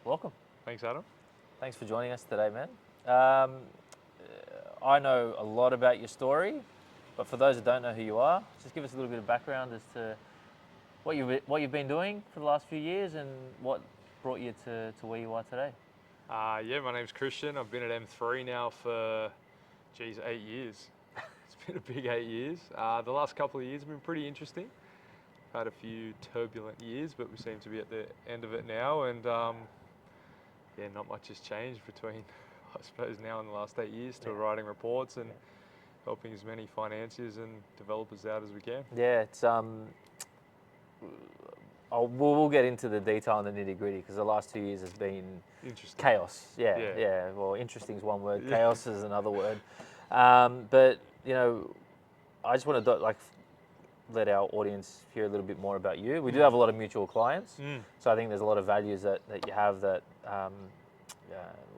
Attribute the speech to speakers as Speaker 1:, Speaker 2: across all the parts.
Speaker 1: Welcome.
Speaker 2: Thanks, Adam.
Speaker 1: Thanks for joining us today, man. I know a lot about your story, but for those that don't know who you are, just give us a little bit of background as to what you've been doing for the last few years and what brought you to where you are today.
Speaker 2: Yeah, my name's Christian. I've been at M3 now for, 8 years. It's been a big 8 years. The last couple of years have been pretty interesting. Had a few turbulent years, but we seem to be at the end of it now. And yeah, not much has changed between, I suppose, now and the last 8 years. Still writing reports and helping as many financiers and developers out as we can.
Speaker 1: Yeah, it's we'll get into the detail and the nitty gritty because the last 2 years has been
Speaker 2: Interesting.
Speaker 1: chaos. Yeah. Well, interesting is one word. Chaos is another word. But you know, I just want to let our audience hear a little bit more about you. We do have a lot of mutual clients, so I think there's a lot of values that you have that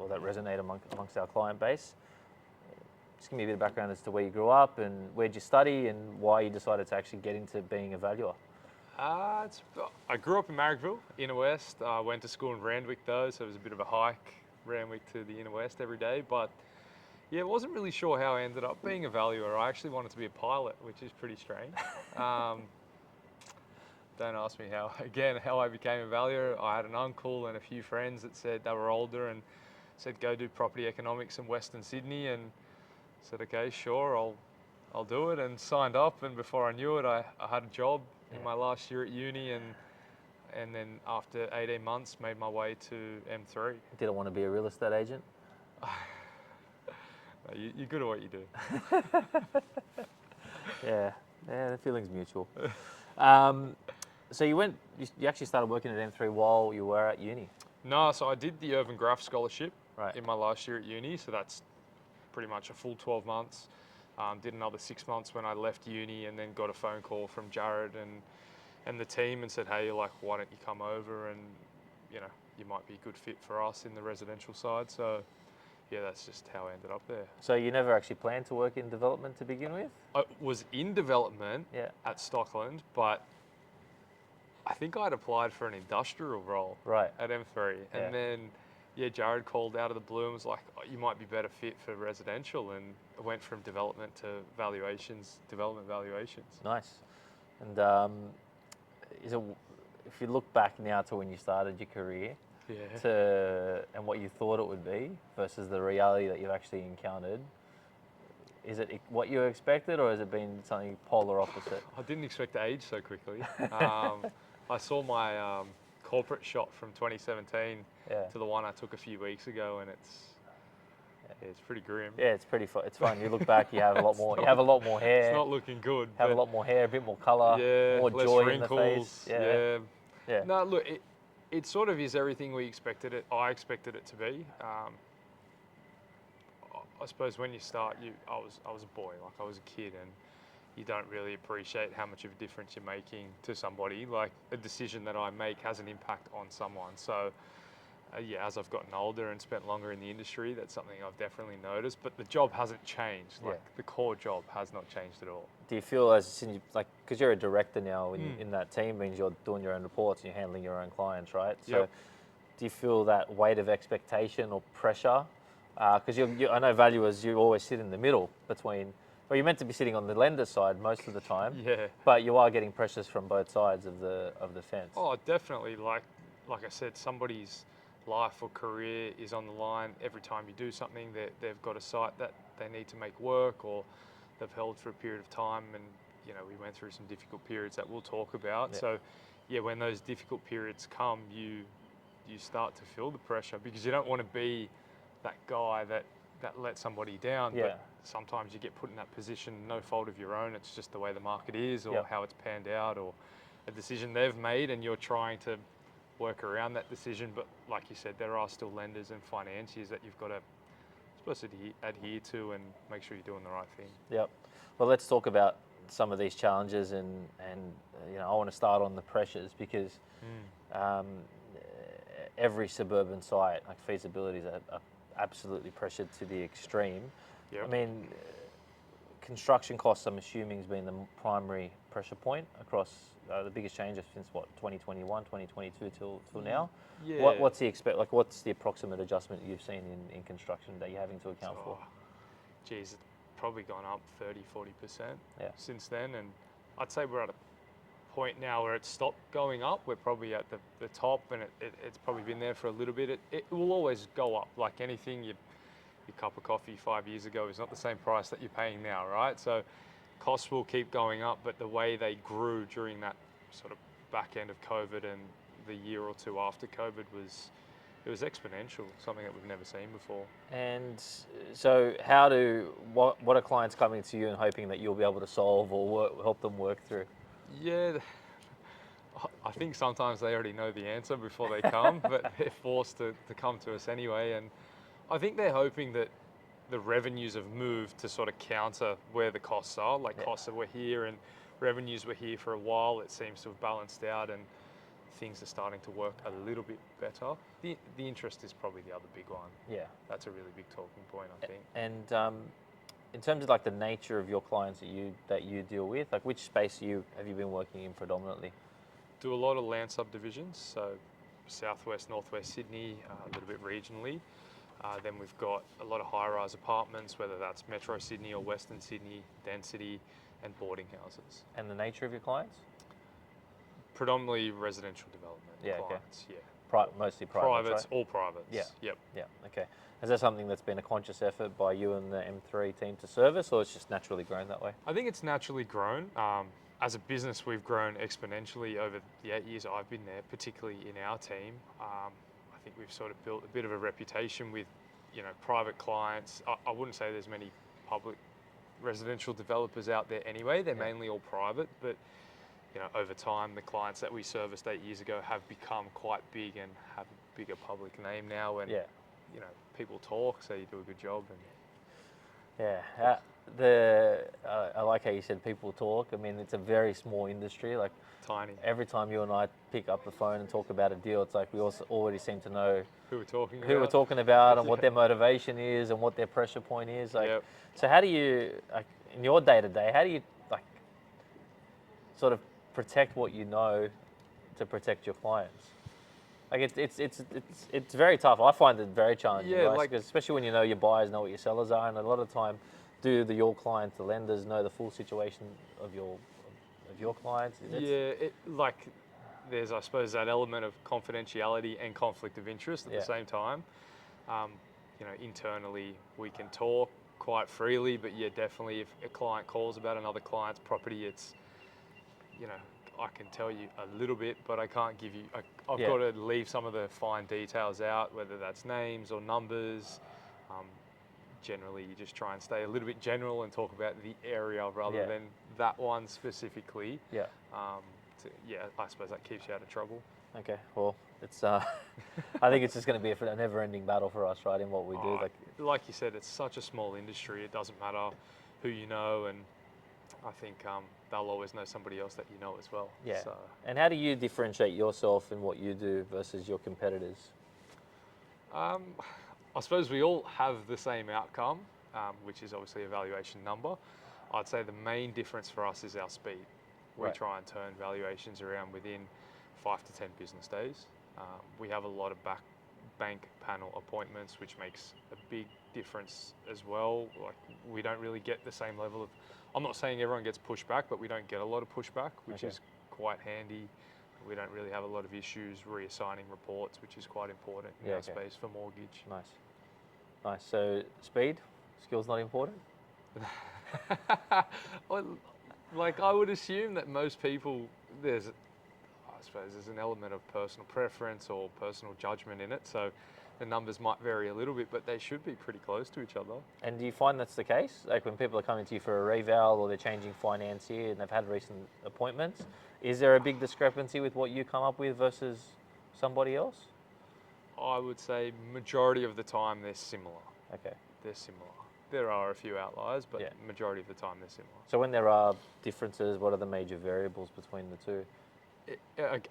Speaker 1: that resonate amongst our client base. Just give me a bit of background as to where you grew up and where'd you study and why you decided to actually get into being a valuer.
Speaker 2: I grew up in Marrickville, Inner West. I went to school in Randwick though, so it was a bit of a hike, Randwick to the Inner West every day. But yeah, wasn't really sure how I ended up being a valuer. I actually wanted to be a pilot, which is pretty strange. Don't ask me how I became a valuer. I had an uncle and a few friends that said they were older and said go do property economics in Western Sydney, and said okay, sure, I'll do it, and signed up. And before I knew it, I had a job in my last year at uni, and then after 18 months made my way to M3.
Speaker 1: Didn't want to be a real estate agent?
Speaker 2: You're good at what you do.
Speaker 1: Yeah, the feeling's mutual. So you actually started working at M3 while you were at uni?
Speaker 2: No, so I did the Urban Graph Scholarship
Speaker 1: Right.
Speaker 2: in my last year at uni, so that's pretty much a full 12 months. Did another 6 months when I left uni, and then got a phone call from Jared and the team and said, hey, why don't you come over, and you might be a good fit for us in the residential side. So yeah, that's just how I ended up there.
Speaker 1: So you never actually planned to work in development to begin with?
Speaker 2: I was in development at Stockland, but I think I'd applied for an industrial role at M3. And then, Jared called out of the blue and was like, you might be better fit for residential. And I went from development to development valuations.
Speaker 1: Nice. And if you look back now to when you started your career, and what you thought it would be versus the reality that you've actually encountered, is it what you expected, or has it been something polar opposite?
Speaker 2: I didn't expect to age so quickly. I saw my corporate shot from 2017 to the one I took a few weeks ago, and it's pretty grim.
Speaker 1: Yeah, it's pretty fun. It's fun. You look back, you have a lot more. You have a lot more hair.
Speaker 2: It's not looking good.
Speaker 1: Have a lot more hair, a bit more colour, more
Speaker 2: less
Speaker 1: joy
Speaker 2: wrinkles,
Speaker 1: in the face. Yeah.
Speaker 2: No, look, it sort of is everything we expected it. I expected it to be. I suppose when you start, I was a boy, I was a kid, and you don't really appreciate how much of a difference you're making to somebody. Like, a decision that I make has an impact on someone. So as I've gotten older and spent longer in the industry, that's something I've definitely noticed. But the job hasn't changed. The core job has not changed at all.
Speaker 1: Do you feel because you're a director now in that team, means you're doing your own reports and you're handling your own clients, right? So do you feel that weight of expectation or pressure? Because I know valuers, you always sit in the middle between. Well, you're meant to be sitting on the lender side most of the time. But you are getting pressures from both sides of the fence.
Speaker 2: Oh, definitely. Like I said, somebody's life or career is on the line every time you do something. They've got a site that they need to make work, or they've held for a period of time, and we went through some difficult periods that we'll talk about. So when those difficult periods come, you start to feel the pressure, because you don't want to be that guy that lets somebody down. But sometimes you get put in that position, no fault of your own. It's just the way the market is, or how it's panned out, or a decision they've made, and you're trying to work around that decision. But like you said, there are still lenders and financiers that you've got to adhere to and make sure you're doing the right thing.
Speaker 1: Yep. Well, let's talk about some of these challenges, and I want to start on the pressures, because every suburban site, like feasibilities are absolutely pressured to the extreme. I mean, construction costs, I'm assuming, has been the primary pressure point across the biggest changes since what 2021, 2022 till now.
Speaker 2: Yeah.
Speaker 1: What's the what's the approximate adjustment you've seen in construction that you're having to account for?
Speaker 2: Geez, it's probably gone up 30-40% since then, and I'd say we're at a point now where it's stopped going up. We're probably at the top, and it's probably been there for a little bit. It will always go up, like anything. Your cup of coffee 5 years ago is not the same price that you're paying now, right? So costs will keep going up, but the way they grew during that sort of back end of COVID and the year or two after COVID was exponential, something that we've never seen before.
Speaker 1: And so what are clients coming to you and hoping that you'll be able to solve or help them work through?
Speaker 2: Yeah, I think sometimes they already know the answer before they come, but they're forced to come to us anyway. And I think they're hoping that the revenues have moved to sort of counter where the costs are. Like costs that were here and revenues were here for a while. It seems to have balanced out and things are starting to work a little bit better. The interest is probably the other big one.
Speaker 1: Yeah.
Speaker 2: That's a really big talking point, I think.
Speaker 1: And in terms of like the nature of your clients that you deal with, like which space have you been working in predominantly?
Speaker 2: Do a lot of land subdivisions, so southwest, northwest Sydney, a little bit regionally. Then we've got a lot of high-rise apartments, whether that's Metro Sydney or Western Sydney, density, and boarding houses.
Speaker 1: And the nature of your clients?
Speaker 2: Predominantly residential development clients,
Speaker 1: Mostly privates,
Speaker 2: privates,
Speaker 1: right?
Speaker 2: all privates.
Speaker 1: Yeah.
Speaker 2: Yep.
Speaker 1: Yeah, okay. Is that something that's been a conscious effort by you and the M3 team to service, or it's just naturally grown that way?
Speaker 2: I think it's naturally grown. As a business, we've grown exponentially over the 8 years I've been there, particularly in our team. I think we've sort of built a bit of a reputation with, private clients. I wouldn't say there's many public residential developers out there anyway. They're mainly all private, but over time, the clients that we serviced 8 years ago have become quite big and have a bigger public name now. And people talk, so you do a good job. And
Speaker 1: I like how you said people talk. I mean, it's a very small industry. Like
Speaker 2: tiny.
Speaker 1: every time you and I pick up the phone and talk about a deal, it's like we also already seem to know
Speaker 2: who we're
Speaker 1: talking about and what their motivation is and what their pressure point is. Like, so how do you, like, in your day to day, how do you like sort of protect what you know to protect your clients? Like it's very tough. I find it very challenging.
Speaker 2: Yeah,
Speaker 1: right? Especially when you know your buyers know what your sellers are, and a lot of time, your clients, the lenders, know the full situation of your clients?
Speaker 2: There's, I suppose, that element of confidentiality and conflict of interest at the same time. Internally we can talk quite freely, but definitely if a client calls about another client's property, it's, I can tell you a little bit, but I can't give you, I've got to leave some of the fine details out, whether that's names or numbers. Generally, you just try and stay a little bit general and talk about the area rather than that one specifically. I suppose that keeps you out of trouble.
Speaker 1: Okay, well, it's I think it's just going to be a never-ending battle for us, right, in what we do.
Speaker 2: Like you said, it's such a small industry. It doesn't matter who you know, and I think they'll always know somebody else that you know as well.
Speaker 1: Yeah.
Speaker 2: So.
Speaker 1: And how do you differentiate yourself in what you do versus your competitors?
Speaker 2: I suppose we all have the same outcome, which is obviously a valuation number. I'd say the main difference for us is our speed. We try and turn valuations around within 5 to 10 business days. We have a lot of bank panel appointments, which makes a big difference as well. Like, we don't really get the same level of, I'm not saying everyone gets pushback, but we don't get a lot of pushback, which is quite handy. We don't really have a lot of issues reassigning reports, which is quite important in our space for mortgage.
Speaker 1: Nice. So speed, skill's not important?
Speaker 2: Well, like, I would assume that most people, there's an element of personal preference or personal judgment in it. So the numbers might vary a little bit, but they should be pretty close to each other. And
Speaker 1: do you find that's the case? Like when people are coming to you for a reval or they're changing financier and they've had recent appointments, is there a big discrepancy with what you come up with versus somebody else?
Speaker 2: I would say majority of the time they're similar.
Speaker 1: Okay.
Speaker 2: They're similar. There are a few outliers, but majority of the time they're similar.
Speaker 1: So when there are differences, what are the major variables between the two?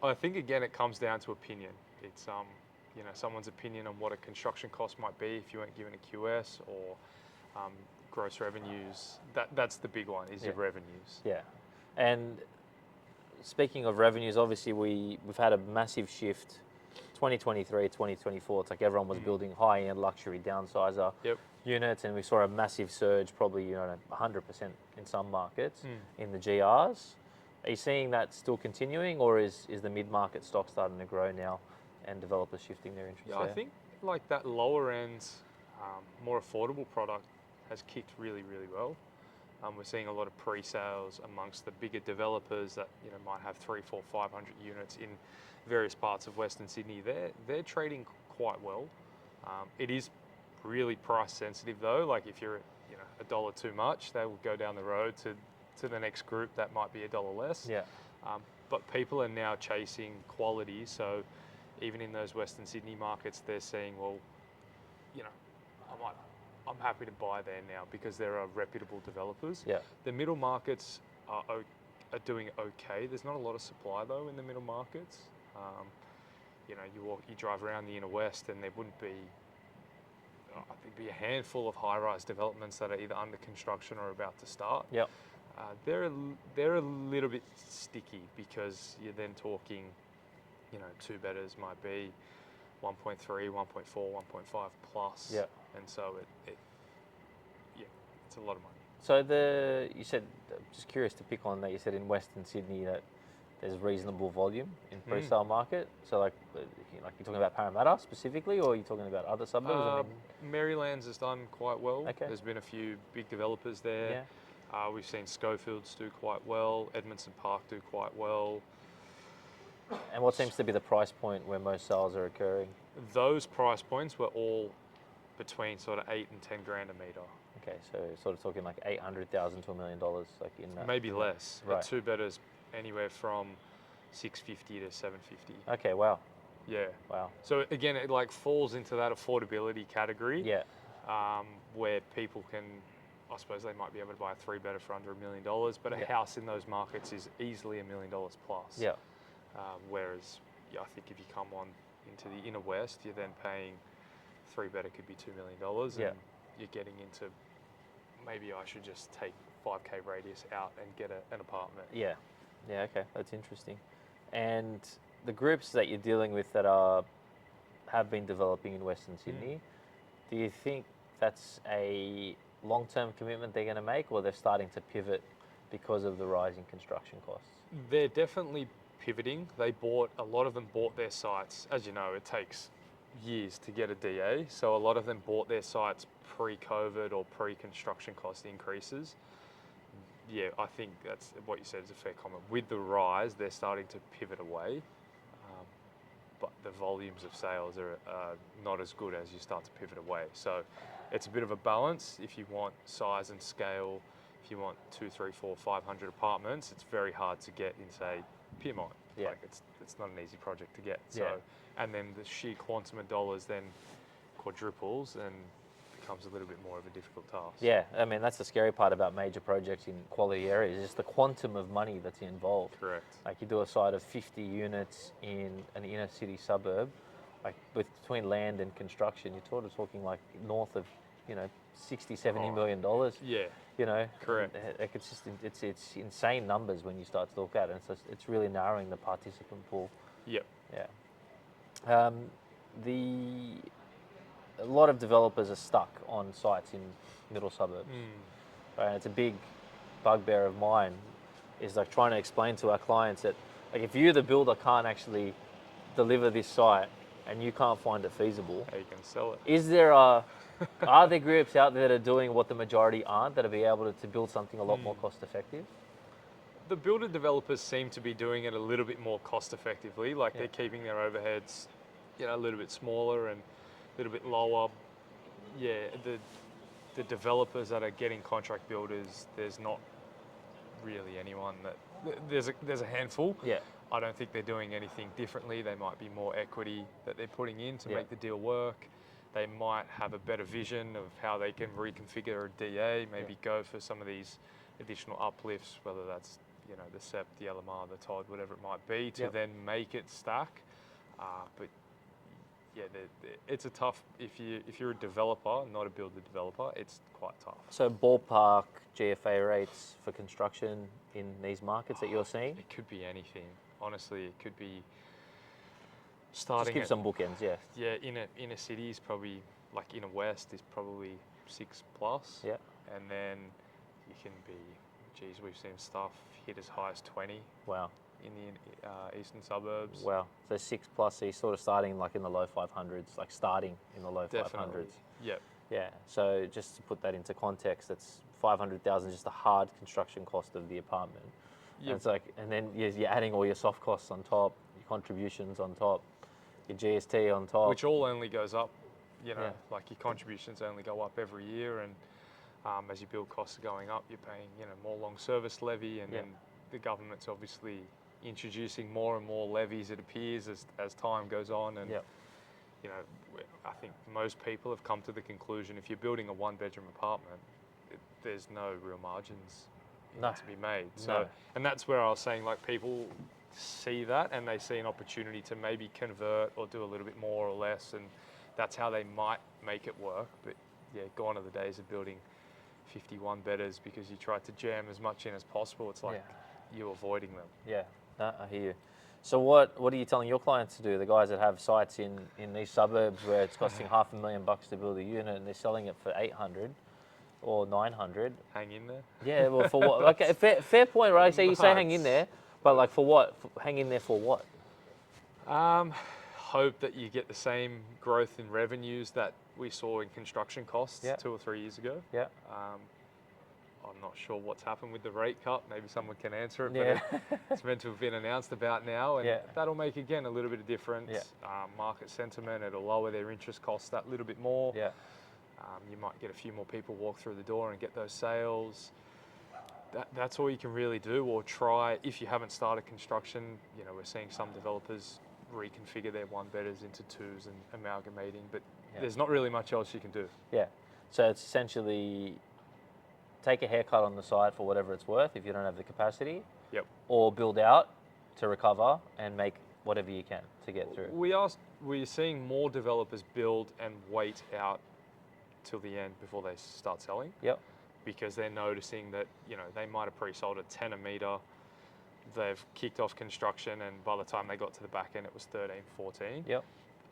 Speaker 2: I think, again, it comes down to opinion. It's someone's opinion on what a construction cost might be if you weren't given a QS, or gross revenues. That's the big one, is your revenues.
Speaker 1: Yeah. And speaking of revenues, obviously we've had a massive shift. 2023, 2024, it's like everyone was building high-end luxury downsizer units, and we saw a massive surge, probably 100% in some markets in the GRs. Are you seeing that still continuing, or is the mid-market stock starting to grow now and developers shifting their interest
Speaker 2: Yeah,
Speaker 1: there?
Speaker 2: I think like that lower end, more affordable product has kicked really, really well. We're seeing a lot of pre-sales amongst the bigger developers that might have 300, 400, 500 units in various parts of Western Sydney. They're trading quite well. It is really price sensitive though. Like if you're $1 too much, they will go down the road to the next group that might be $1 less.
Speaker 1: Yeah.
Speaker 2: But people are now chasing quality, so even in those Western Sydney markets, they're saying, well, I'm happy to buy there now because there are reputable developers.
Speaker 1: Yeah.
Speaker 2: The middle markets are doing okay. There's not a lot of supply though in the middle markets. You drive around the inner west, and there wouldn't be, I think, be a handful of high-rise developments that are either under construction or about to start.
Speaker 1: Yeah.
Speaker 2: They're a little bit sticky because you're then talking, two-bedders might be 1.3, 1.4, 1.5 plus.
Speaker 1: Yeah.
Speaker 2: And so it's a lot of money.
Speaker 1: So you said, just curious to pick on that, you said in Western Sydney that there's reasonable volume in pre-sale market. So like you're talking about Parramatta specifically, or are you talking about other suburbs?
Speaker 2: Maryland's has done quite well.
Speaker 1: Okay.
Speaker 2: There's been a few big developers there.
Speaker 1: Yeah.
Speaker 2: We've seen Schofields do quite well, Edmondson Park do quite well.
Speaker 1: And what seems to be the price point where most sales are occurring?
Speaker 2: Those price points were all between sort of 8 and 10 grand a metre.
Speaker 1: Okay, so sort of talking like $800,000 to $1 million, like in that.
Speaker 2: Maybe less.
Speaker 1: Right.
Speaker 2: Two bedders anywhere from 650 to 750.
Speaker 1: Okay, wow.
Speaker 2: Yeah.
Speaker 1: Wow.
Speaker 2: So again, it like falls into that affordability category.
Speaker 1: Yeah.
Speaker 2: Where people can, I suppose they might be able to buy a 3-bedder for under $1 million, but a house in those markets is easily $1 million plus.
Speaker 1: Yeah.
Speaker 2: Whereas, I think if you come on into the inner west, you're then paying 3-bedder could be $2 million, and you're getting into, maybe I should just take 5K radius out and get an apartment.
Speaker 1: Yeah. Yeah, okay, that's interesting. And the groups that you're dealing with that have been developing in Western Sydney, do you think that's a long-term commitment they're going to make, or they're starting to pivot because of the rising construction costs?
Speaker 2: They're definitely pivoting. A lot of them bought their sites. As you know, it takes years to get a DA, so a lot of them bought their sites pre-COVID or pre-construction cost increases. Yeah, I think that's what you said is a fair comment. With the rise, they're starting to pivot away, but the volumes of sales are not as good as you start to pivot away. So it's a bit of a balance. If you want size and scale, if you want 2, 3, 4, 500 apartments, it's very hard to get in, say, Pyrmont.
Speaker 1: Yeah.
Speaker 2: Like it's not an easy project to get. So, and then the sheer quantum of dollars then quadruples and becomes a little bit more of a difficult task.
Speaker 1: Yeah, I mean, that's the scary part about major projects in quality areas, is just the quantum of money that's involved.
Speaker 2: Correct.
Speaker 1: Like you do a site of 50 units in an inner city suburb, like between land and construction, you're sort of talking like north of, $60, $70 million.
Speaker 2: Yeah. Correct.
Speaker 1: Like it's insane numbers when you start to look at it. And it's really narrowing the participant pool.
Speaker 2: Yep.
Speaker 1: Yeah. A lot of developers are stuck on sites in middle suburbs. Right? And it's a big bugbear of mine, is like trying to explain to our clients that, like, if you, the builder, can't actually deliver this site and you can't find it feasible,
Speaker 2: How you can sell it.
Speaker 1: is there are there groups out there that are doing what the majority aren't, that will be able to build something a lot more cost effective?
Speaker 2: The builder developers seem to be doing it a little bit more cost effectively. Like they're keeping their overheads, a little bit smaller and a little bit lower. Yeah, the developers that are getting contract builders, there's not really anyone that, there's a handful.
Speaker 1: Yeah.
Speaker 2: I don't think they're doing anything differently. They might be more equity that they're putting in to make the deal work. They might have a better vision of how they can reconfigure a DA, maybe go for some of these additional uplifts, whether that's, the SEP, the LMR, the TOD, whatever it might be, to then make it stack. But yeah, it's a tough. If you're a developer, not a builder developer, it's quite tough.
Speaker 1: So ballpark GFA rates for construction in these markets that you're seeing?
Speaker 2: It could be anything. Honestly, it could be
Speaker 1: Just
Speaker 2: starting
Speaker 1: give
Speaker 2: at,
Speaker 1: some bookends, yeah.
Speaker 2: yeah, inner city is probably, like inner west is probably 6+.
Speaker 1: Yeah.
Speaker 2: And then you can be, geez, we've seen stuff hit as high as 20
Speaker 1: Wow.
Speaker 2: in the eastern suburbs.
Speaker 1: Wow. So 6+, so you're sort of starting like in the low 500s, like starting in the low
Speaker 2: Definitely.
Speaker 1: 500s.
Speaker 2: Yep.
Speaker 1: Yeah. So just to put that into context, that's 500,000 just the hard construction cost of the apartment. And
Speaker 2: Yep.
Speaker 1: it's like, and then you're adding all your soft costs on top, your contributions on top, your GST on top.
Speaker 2: Which all only goes up, you know,
Speaker 1: Yeah.
Speaker 2: like your contributions only go up every year, and as your build costs are going up, you're paying, you know, more long service levy, and
Speaker 1: Yeah.
Speaker 2: then the government's obviously introducing more and more levies, it appears, as time goes on. And
Speaker 1: Yep.
Speaker 2: you know, I think most people have come to the conclusion, if you're building a one-bedroom apartment, there's no real margins
Speaker 1: No.
Speaker 2: to be made. So,
Speaker 1: No.
Speaker 2: and that's where I was saying, like, people see that and they see an opportunity to maybe convert or do a little bit more or less, and that's how they might make it work. But yeah, gone are the days of building 51 bedders because you tried to jam as much in as possible. It's like you're avoiding them.
Speaker 1: Yeah, no, I hear you. So what are you telling your clients to do? The guys that have sites in these suburbs where it's costing $500,000 to build a unit and they're selling it for 800 or 900.
Speaker 2: Hang in there.
Speaker 1: Yeah, well, for what? Like, fair point, right? So you say hang in there, but like for what? Hang in there for what?
Speaker 2: Hope that you get the same growth in revenues that we saw in construction costs 2 or 3 years ago.
Speaker 1: Yeah.
Speaker 2: I'm not sure what's happened with the rate cut. Maybe someone can answer it,
Speaker 1: Yeah.
Speaker 2: but it's meant to have been announced about now, and
Speaker 1: Yeah.
Speaker 2: that'll make, again, a little bit of difference.
Speaker 1: Yeah.
Speaker 2: Market sentiment, it'll lower their interest costs that little bit more.
Speaker 1: Yeah.
Speaker 2: You might get a few more people walk through the door and get those sales. That's all you can really do, or try, if you haven't started construction. You know, we're seeing some developers reconfigure their one-bedders into twos and amalgamating, but there's not really much else you can do.
Speaker 1: Yeah. So it's essentially take a haircut on the side for whatever it's worth if you don't have the capacity.
Speaker 2: Yep.
Speaker 1: Or build out to recover and make whatever you can to get through.
Speaker 2: We're seeing more developers build and wait out till the end before they start selling.
Speaker 1: Yep.
Speaker 2: Because they're noticing that, you know, they might have pre-sold at 10 a metre, they've kicked off construction, and by the time they got to the back end it was 13, 14.
Speaker 1: Yep.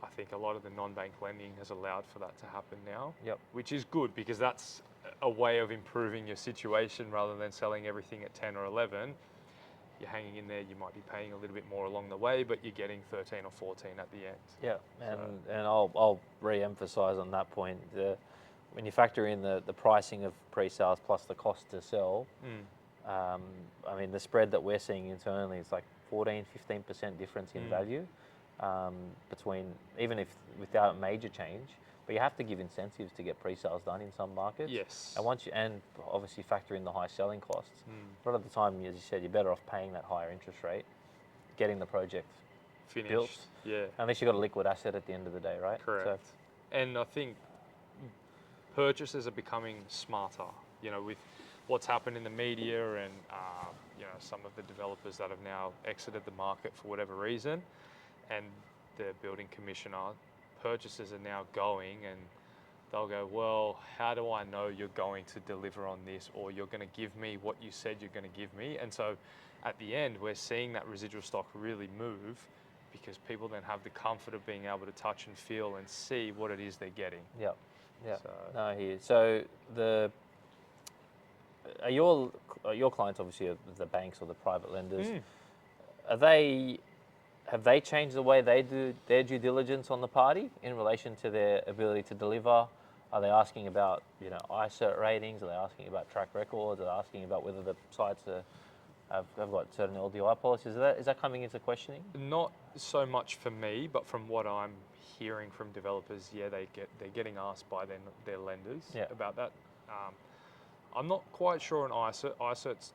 Speaker 2: I think a lot of the non-bank lending has allowed for that to happen now.
Speaker 1: Yep.
Speaker 2: Which is good, because that's a way of improving your situation rather than selling everything at 10 or 11. You're hanging in there, you might be paying a little bit more along the way, but you're getting 13 or 14 at the end.
Speaker 1: Yeah, and I'll re-emphasize on that point. When you factor in the pricing of pre-sales plus the cost to sell, I mean, the spread that we're seeing internally is like 14, 15% difference in value between, even if without major change. But you have to give incentives to get pre-sales done in some markets.
Speaker 2: Yes.
Speaker 1: And obviously factor in the high selling costs. A lot of the time, as you said, you're better off paying that higher interest rate, getting the project
Speaker 2: Finished.
Speaker 1: built.
Speaker 2: Yeah.
Speaker 1: Unless you've got a liquid asset at the end of the day, right?
Speaker 2: Correct.
Speaker 1: So,
Speaker 2: and I think purchasers are becoming smarter, you know, with what's happened in the media, and you know, some of the developers that have now exited the market for whatever reason, and the building commissioner, purchasers are now going and they'll go, well, how do I know you're going to deliver on this, or you're going to give me what you said you're going to give me? And so at the end, we're seeing that residual stock really move, because people then have the comfort of being able to touch and feel and see what it is they're getting.
Speaker 1: yeah.
Speaker 2: So,
Speaker 1: No, I hear you. So are your clients obviously the banks or the private lenders? Have they changed the way they do their due diligence on the party in relation to their ability to deliver? Are they asking about, you know, iCert ratings? Are they asking about track records? Are they asking about whether the sites have got certain LDI policies? Is that coming into questioning?
Speaker 2: not so much for me, but from what I'm hearing from developers, they're getting asked by their lenders about that. I'm not quite sure on iCert. iCert's,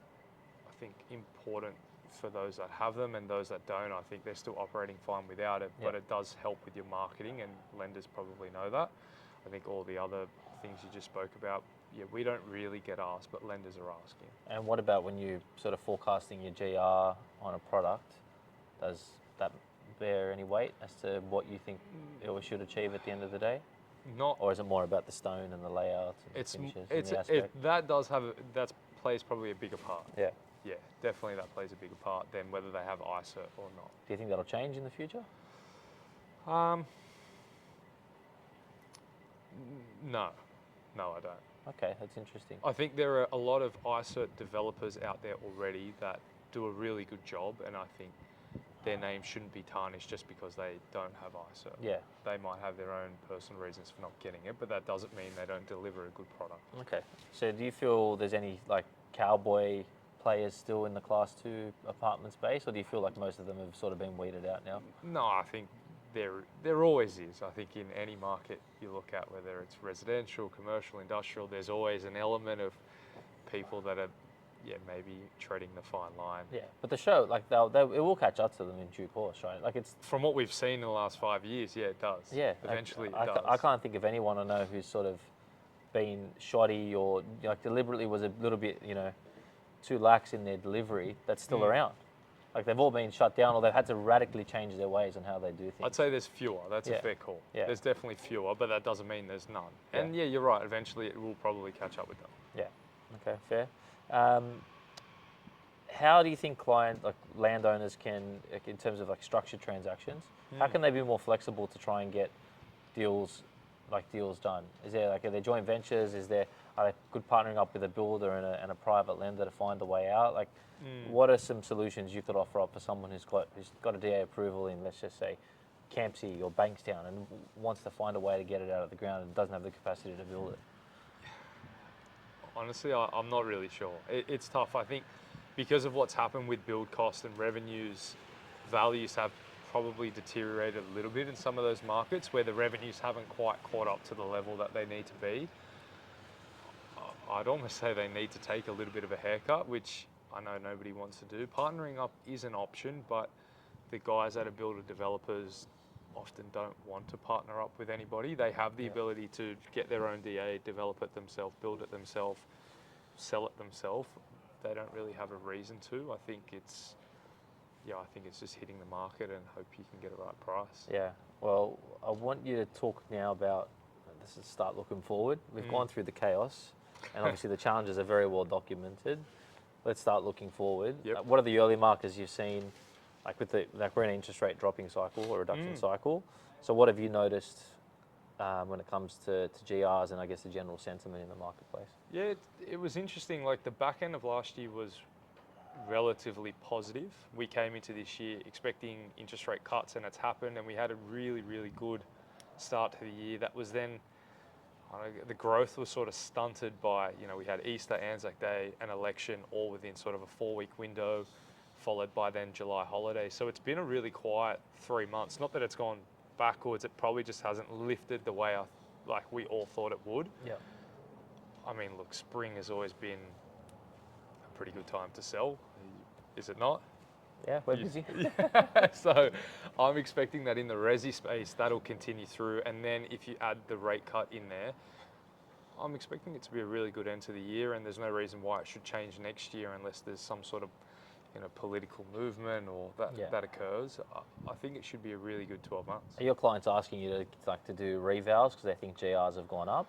Speaker 2: I think, important for those that have them, and those that don't, I think they're still operating fine without it, but it does help with your marketing, and lenders probably know that. I think all the other things you just spoke about, we don't really get asked, but lenders are asking.
Speaker 1: And what about when you sort of forecasting your GR on a product? Does that bear any weight as to what you think it should achieve at the end of the day?
Speaker 2: Not.
Speaker 1: Or is it more about the stone and the layout and
Speaker 2: It's
Speaker 1: the finishes and
Speaker 2: it's
Speaker 1: the aspect?
Speaker 2: that does have that plays probably a bigger part.
Speaker 1: Yeah.
Speaker 2: Yeah, definitely that plays a bigger part than whether they have ISO or not.
Speaker 1: Do you think that'll change in the future?
Speaker 2: No, I don't.
Speaker 1: Okay, that's interesting.
Speaker 2: I think there are a lot of ISO developers out there already that do a really good job, and I think their name shouldn't be tarnished just because they don't have ISO.
Speaker 1: Yeah.
Speaker 2: They might have their own personal reasons for not getting it, but that doesn't mean they don't deliver a good product.
Speaker 1: Okay. So do you feel there's any like cowboy players still in the Class 2 apartment space, or do you feel like most of them have sort of been weeded out now?
Speaker 2: No, I think there always is. I think in any market you look at, whether it's residential, commercial, industrial, there's always an element of people that are, maybe treading the fine line.
Speaker 1: Yeah, but the show, like, it will catch up to them in due course, right? Like, it's
Speaker 2: From what we've seen in the last 5 years, yeah, it does.
Speaker 1: yeah.
Speaker 2: Eventually
Speaker 1: I
Speaker 2: it does.
Speaker 1: I can't think of anyone I know who's sort of been shoddy or like deliberately was a little bit, too lax in their delivery. That's still around. Like they've all been shut down, or they've had to radically change their ways on how they do things.
Speaker 2: I'd say there's fewer. That's
Speaker 1: Yeah.
Speaker 2: a fair call.
Speaker 1: Yeah.
Speaker 2: There's definitely fewer, but that doesn't mean there's none.
Speaker 1: Yeah.
Speaker 2: And yeah, you're right. Eventually, it will probably catch up with them.
Speaker 1: Yeah. Okay. Fair. How do you think landowners can, like, in terms of like structured transactions, how can they be more flexible to try and get deals done? Is there are there joint ventures? Are they good partnering up with a builder and a private lender to find a way out? Like, what are some solutions you could offer up for someone who's got a DA approval in, let's just say, Campsie or Bankstown, and wants to find a way to get it out of the ground and doesn't have the capacity to build it?
Speaker 2: Honestly, I'm not really sure. It's tough. I think because of what's happened with build cost and revenues, values have probably deteriorated a little bit in some of those markets where the revenues haven't quite caught up to the level that they need to be. I'd almost say they need to take a little bit of a haircut, which I know nobody wants to do. Partnering up is an option, but the guys that are builder developers often don't want to partner up with anybody. They have the ability to get their own DA, develop it themselves, build it themselves, sell it themselves. They don't really have a reason to. I think it's just hitting the market and hope you can get a right price.
Speaker 1: Yeah. Well, I want you to talk now about, this is start looking forward. We've gone through the chaos, and obviously the challenges are very well documented. Let's start looking forward.
Speaker 2: Yep.
Speaker 1: What are the early markers you've seen, we're in an interest rate dropping cycle or reduction cycle? So what have you noticed when it comes to GRs and I guess the general sentiment in the marketplace?
Speaker 2: Yeah, it was interesting. Like the back end of last year was relatively positive. We came into this year expecting interest rate cuts, and it's happened, and we had a really, really good start to the year. That was then, the growth was sort of stunted by, we had Easter, Anzac Day, an election, all within sort of a 4-week window, followed by then July holidays. So it's been a really quiet 3 months. Not that it's gone backwards, it probably just hasn't lifted the way we all thought it would.
Speaker 1: Yeah.
Speaker 2: I mean, look, spring has always been a pretty good time to sell, is it not?
Speaker 1: Yeah, we're busy.
Speaker 2: So I'm expecting that in the resi space, that'll continue through. And then if you add the rate cut in there, I'm expecting it to be a really good end to the year, and there's no reason why it should change next year unless there's some sort of political movement or that occurs. I think it should be a really good 12 months.
Speaker 1: Are your clients asking you to do revals because they think GRs have gone up?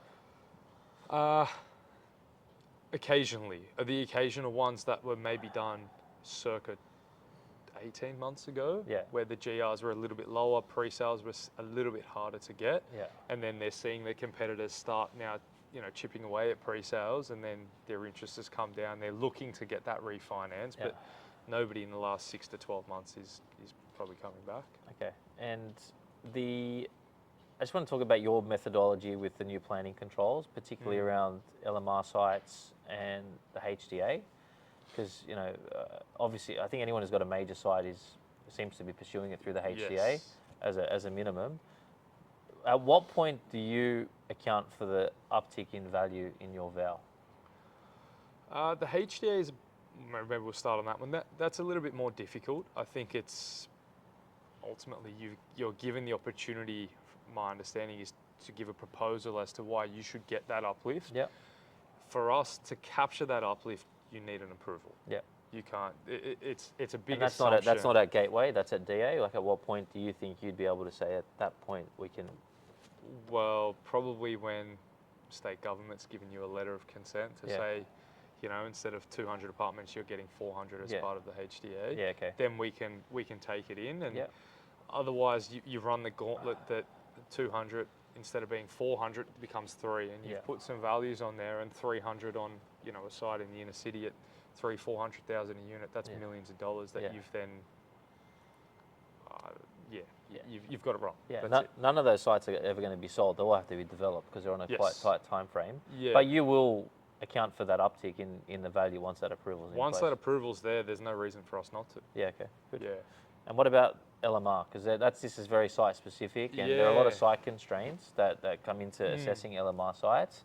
Speaker 2: Occasionally. The occasional ones that were maybe done circa 18 months ago, where the GRs were a little bit lower, pre-sales were a little bit harder to get, and then they're seeing their competitors start now, chipping away at pre-sales, and then their interest has come down. They're looking to get that refinance, but nobody in the last 6 to 12 months is probably coming back.
Speaker 1: Okay, and I just want to talk about your methodology with the new planning controls, particularly around LMR sites and the HDA. Because, obviously, I think anyone who's got a major site seems to be pursuing it through the HDA as a minimum. At what point do you account for the uptick in value in your VAL?
Speaker 2: The HDA is, maybe we'll start on that one. That's a little bit more difficult. I think it's ultimately you're given the opportunity, my understanding is to give a proposal as to why you should get that uplift.
Speaker 1: Yeah.
Speaker 2: For us to capture that uplift, you need an approval.
Speaker 1: Yeah.
Speaker 2: You can't. It's a big
Speaker 1: And
Speaker 2: assumption.
Speaker 1: that's not at Gateway. That's at DA. Like, at what point do you think you'd be able to say at that point we can?
Speaker 2: Well, probably when state government's given you a letter of consent to say, you know, instead of 200 apartments, you're getting 400 as part of the HDA.
Speaker 1: Yeah. Okay.
Speaker 2: Then we can take it in, and
Speaker 1: Yeah.
Speaker 2: otherwise you run the gauntlet that 200 instead of being 400 becomes 3, and you've put some values on there, and 300 on, you know, a site in the inner city at 400,000 a unit. That's millions of dollars that you've then. You've got it wrong.
Speaker 1: Yeah, none of those sites are ever going to be sold. They'll all have to be developed because they're on a quite tight time frame.
Speaker 2: Yeah.
Speaker 1: But you will account for that uptick in the value once that approval is in
Speaker 2: Once
Speaker 1: place.
Speaker 2: that approval's there, there's no reason for us not to.
Speaker 1: Yeah, okay, good.
Speaker 2: Yeah.
Speaker 1: And what about LMR? Because this is very site specific, and there are a lot of site constraints that come into assessing LMR sites.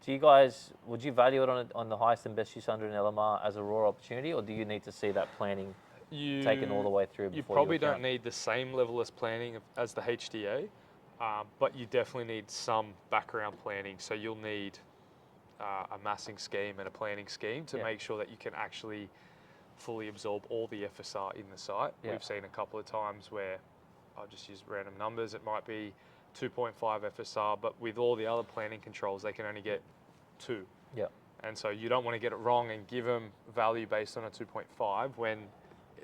Speaker 1: Do you guys, would you value it on the highest and best use under an LMR as a raw opportunity, or do you need to see that planning taken all the way through before
Speaker 2: you probably
Speaker 1: account?
Speaker 2: don't need the same level of planning as the HDA, but you definitely need some background planning. So you'll need a massing scheme and a planning scheme to make sure that you can actually fully absorb all the FSR in the site. We've seen a couple of times where, I'll just use random numbers, it might be 2.5 FSR, but with all the other planning controls, they can only get 2.
Speaker 1: Yeah.
Speaker 2: And so you don't want to get it wrong and give them value based on a 2.5 when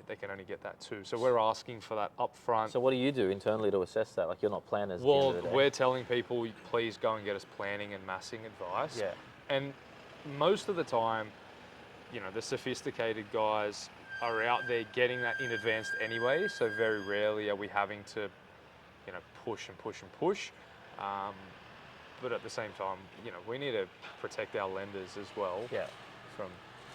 Speaker 2: they can only get that 2. So we're asking for that upfront.
Speaker 1: So what do you do internally to assess that? Like, you're not planners.
Speaker 2: Well,
Speaker 1: at the end of the day.
Speaker 2: we're telling people, please go and get us planning and massing advice.
Speaker 1: Yeah.
Speaker 2: And most of the time, you know, the sophisticated guys are out there getting that in advance anyway. So very rarely are we having to, you know, push and push and push. But at the same time, you know, we need to protect our lenders as well.
Speaker 1: Yeah.
Speaker 2: From,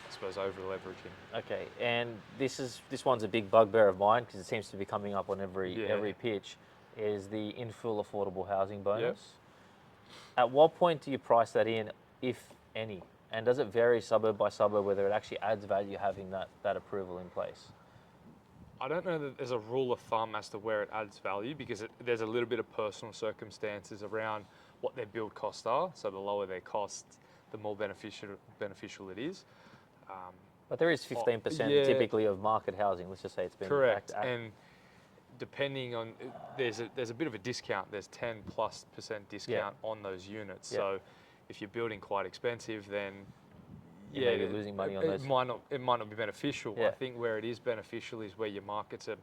Speaker 2: I suppose, over leveraging.
Speaker 1: Okay, and this one's a big bugbear of mine because it seems to be coming up on every pitch, is the infill affordable housing bonus. At what point do you price that in, if any? And does it vary suburb by suburb whether it actually adds value having that approval in place?
Speaker 2: I don't know that there's a rule of thumb as to where it adds value, because there's a little bit of personal circumstances around what their build costs are. So the lower their costs, the more beneficial it is.
Speaker 1: But there is 15% typically of market housing. Let's just say it's been
Speaker 2: correct. And depending on, there's a bit of a discount. There's 10+% discount on those units. So if you're building quite expensive, then
Speaker 1: you're losing money on those.
Speaker 2: It might not be beneficial.
Speaker 1: Yeah.
Speaker 2: I think where it is beneficial is where your markets are,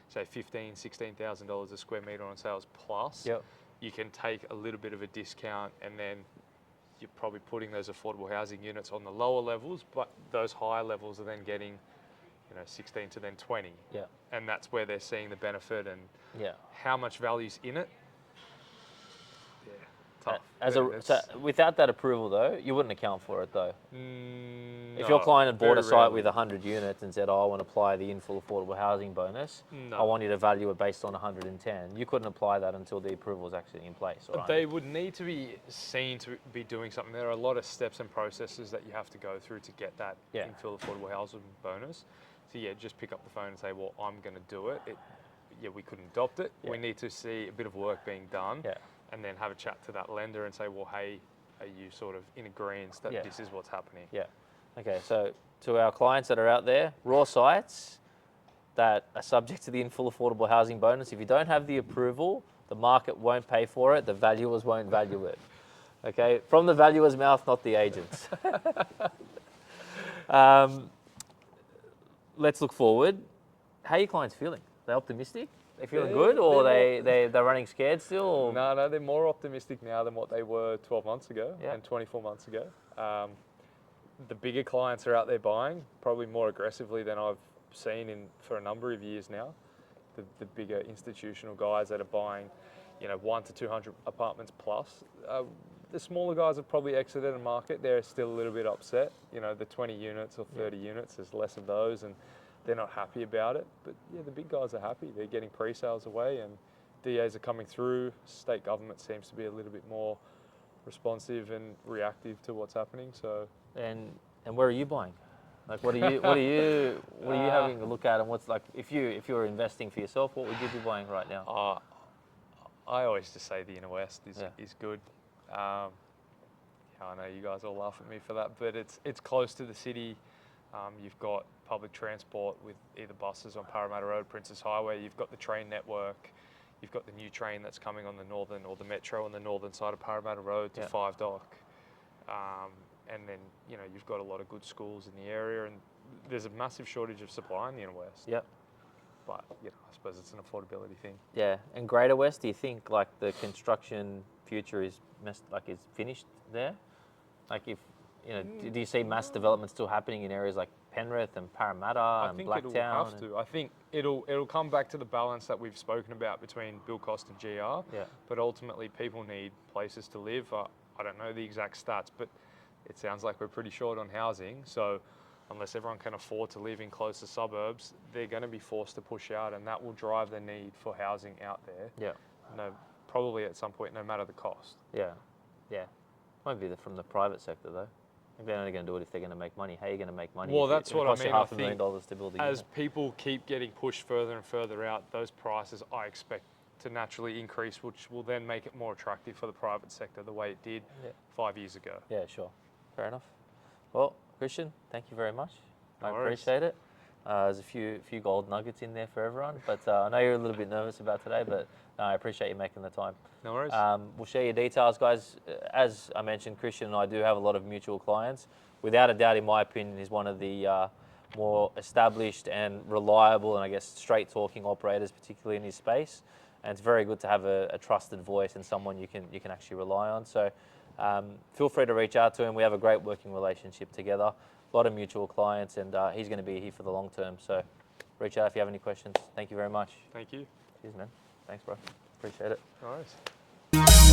Speaker 2: say, $15,000-$16,000 a square metre on sales plus.
Speaker 1: Yep. You
Speaker 2: can take a little bit of a discount, and then you're probably putting those affordable housing units on the lower levels, but those higher levels are then getting, you know, 16 to then 20.
Speaker 1: Yeah.
Speaker 2: And that's where they're seeing the benefit and
Speaker 1: how
Speaker 2: much value's in it. Tough.
Speaker 1: So without that approval, though, you wouldn't account for it, though. If your
Speaker 2: No,
Speaker 1: client had bought a site
Speaker 2: rarely.
Speaker 1: with 100 units and said, "Oh, I want to apply the infill affordable housing bonus. I want you to value it based on 110," you couldn't apply that until the approval was actually in place. Right?
Speaker 2: They would need to be seen to be doing something. There are a lot of steps and processes that you have to go through to get that infill affordable housing bonus. So just pick up the phone and say, "Well, I'm going to do it." We couldn't adopt it. We need to see a bit of work being done. And then have a chat to that lender and say, well, hey, are you sort of in agreement that this is what's happening? Yeah.
Speaker 1: Okay, so to our clients that are out there, raw sites that are subject to the infill affordable housing bonus, if you don't have the approval, the market won't pay for it, the valuers won't value it. Okay, from the valuer's mouth, not the agent's. Let's look forward. How are your clients feeling? Are they optimistic? They feeling good, or they're running scared still? Or?
Speaker 2: No, they're more optimistic now than what they were 12 months ago and 24 months ago. The bigger clients are out there buying, probably more aggressively than I've seen for a number of years now. The bigger institutional guys that are buying, 1 to 200 apartments plus. The smaller guys have probably exited the market. They're still a little bit upset. The 20 units or 30 units, there's less of those, and they're not happy about it. But the big guys are happy. They're getting pre-sales away, and DAs are coming through. State government seems to be a little bit more responsive and reactive to what's happening. So.
Speaker 1: And where are you buying? Like, what are you having a look at? And what's, like, if you were investing for yourself, what would you be buying right now?
Speaker 2: I always just say the inner west is good. I know you guys all laugh at me for that, but it's close to the city. You've got public transport with either buses on Parramatta Road, Princess Highway. You've got the train network. You've got the new train that's coming on the northern, or the metro on the northern side of Parramatta Road to 5 Dock. And then, you know, you've got a lot of good schools in the area, and there's a massive shortage of supply in the inner west.
Speaker 1: Yep.
Speaker 2: But, you know, I suppose it's an affordability thing.
Speaker 1: Yeah. And Greater West, do you think like the construction future is is finished there? Like if, you know, do you see mass development still happening in areas like Penrith and Parramatta and Blacktown?
Speaker 2: I think it'll have to. I think it'll come back to the balance that we've spoken about between build cost and GR.
Speaker 1: Yeah.
Speaker 2: But ultimately, people need places to live. I don't know the exact stats, but it sounds like we're pretty short on housing. So unless everyone can afford to live in closer suburbs, they're going to be forced to push out, and that will drive the need for housing out there.
Speaker 1: Yeah.
Speaker 2: No, probably at some point, no matter the cost.
Speaker 1: Yeah. Yeah. Might be from the private sector though. I think they're only going to do it if they're going to make money. How are you going to make money?
Speaker 2: Well,
Speaker 1: if
Speaker 2: that's what I mean.
Speaker 1: It costs you $500,000 to build a
Speaker 2: as
Speaker 1: unit.
Speaker 2: people keep getting pushed further and further out, those prices I expect to naturally increase, which will then make it more attractive for the private sector the way it did 5 years ago.
Speaker 1: Yeah, sure. Fair enough. Well, Christian, thank you very much.
Speaker 2: No
Speaker 1: I
Speaker 2: worries.
Speaker 1: appreciate it. There's a few gold nuggets in there for everyone, but I know you're a little bit nervous about today, but I appreciate you making the time.
Speaker 2: No worries.
Speaker 1: We'll share your details, guys. As I mentioned, Christian and I do have a lot of mutual clients. Without a doubt, in my opinion, he's one of the more established and reliable and I guess straight talking operators, particularly in his space. And it's very good to have a trusted voice and someone you can actually rely on. So feel free to reach out to him. We have a great working relationship together. A lot of mutual clients, and he's going to be here for the long term. So reach out if you have any questions. Thank you very much.
Speaker 2: Thank you.
Speaker 1: Cheers, man. Thanks, bro. Appreciate it.
Speaker 2: No worries.